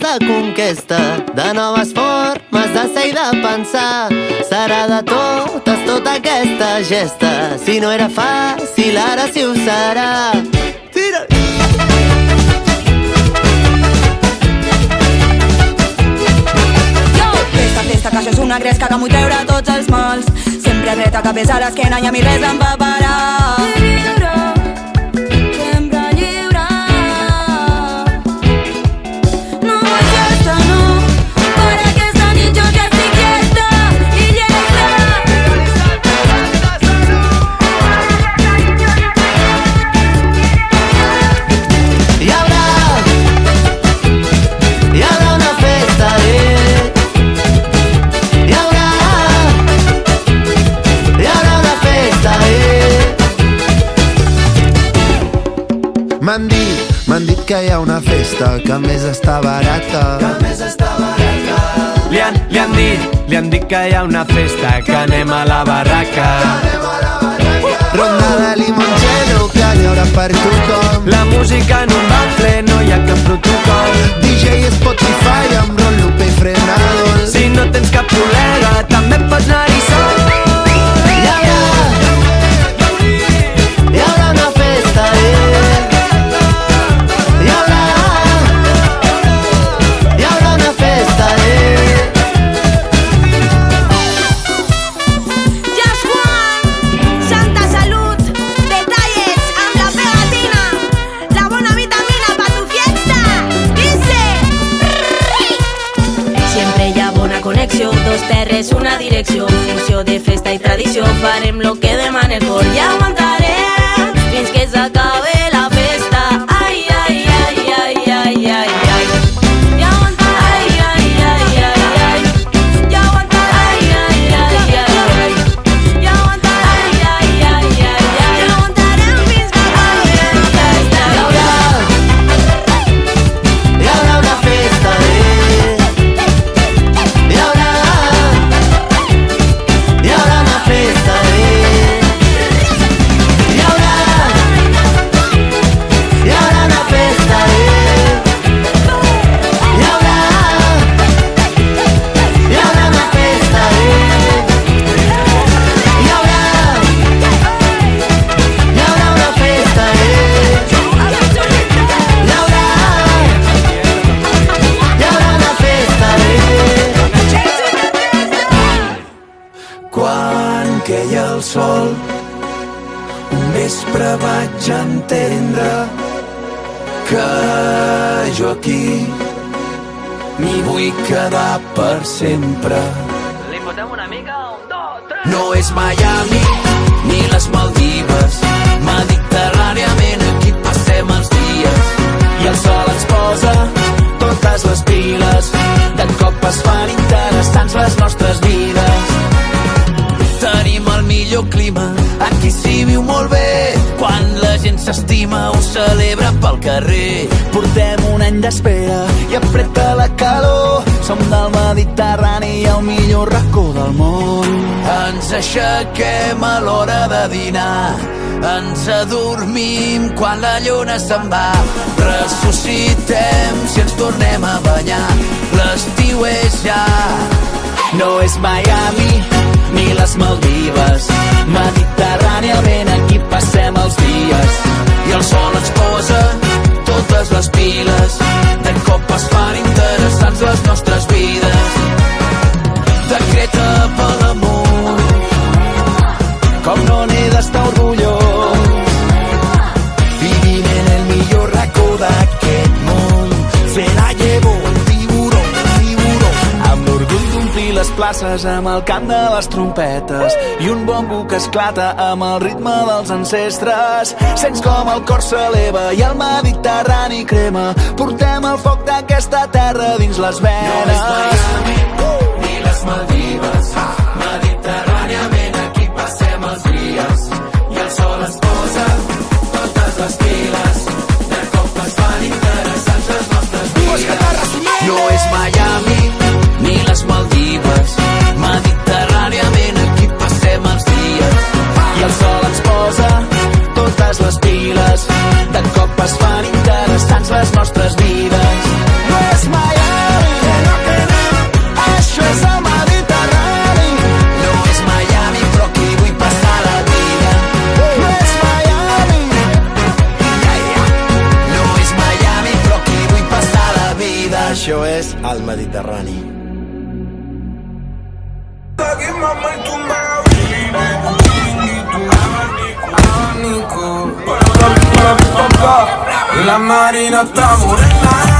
de conquesta, de noves formes de ser i de pensar. Serà de totes, tota aquesta gesta. Si no era fàcil, ara sí ho serà. Tira! Festa, que això és una gresca que m'ho treure tots els mals. Sempre dreta, capes a l'esquena i a mi res em va parar. Lliure, sempre lliure. No vull festa, no. Per aquesta nit jo ja estic llesta i llesta. Hi haurà una festa, M'han dit que hi ha una festa que a més està barata. Li han dit que hi ha una festa, que anem a la barraca. Ronda de limoncello que n'hi haurà per tothom. La música en un bafle, no hi ha cap protocol. DJ Spotify amb Ron Lupe i Frenados. Si no tens cap col·lega, també pots anar-hi sol. Hi haurà una festa, dos terres, una direcció, funció de festa i tradició. Farem lo que demana el cor i aguantarem fins que s'acabe la festa. Ai, ai, ai, ai, ai, ai, ai. I aguantarem, ai, ai, ai, ai, ai. I aguantarem, ai, ai, ai, ai, ai. I aguantarem, ai, ai, ai, ai. I aguantarem fins que acabe la festa. Hi haurà una festa, el sol. Un vespre vaig entendre que jo aquí m'hi vull quedar per sempre. Li fotem una mica, 1, 2, 3. No és Miami ni les Maldives, mediterràniament aquí passem els dies i el sol ens posa totes les piles. De cop es fan interessants les nostres vides. Tenim el millor clima, aquí s'hi viu molt bé. Quan la gent s'estima ho celebra pel carrer. Portem un any d'espera i apreta la calor. Som del Mediterrani i el millor racó del món. Ens aixequem a l'hora de dinar, ens adormim quan la lluna se'n va. Ressuscitem si ens tornem a banyar. L'estiu és ja. No és Miami ni les Maldives, mediterràniament aquí passem els dies i el sol ens posa totes les piles. De cop es fan interessants les nostres vides. Decreta per l'amor, com no n'he d'estar orgullós. Vivim en el millor racó d'aquest món. Serà llevo, tiburón, amb l'orgull d'omplir les places amb el cant de les trompetes i un bombo que esclata amb el ritme dels ancestres. Sents com el cor s'eleva i el Mediterrani crema. Portem el foc d'aquesta terra dins les venes. No és Miami ni les Maldives, mediterràniament aquí passem els dies i el sol es posa totes les piles. De cop es fan interessants les nostres vides. No és Miami ni les Maldives, mediterràniament aquí passem els dies i el sol ens posa totes les piles. De cop es fan interessants les nostres vides. No és Miami Això és el Mediterrani. La marina está morena.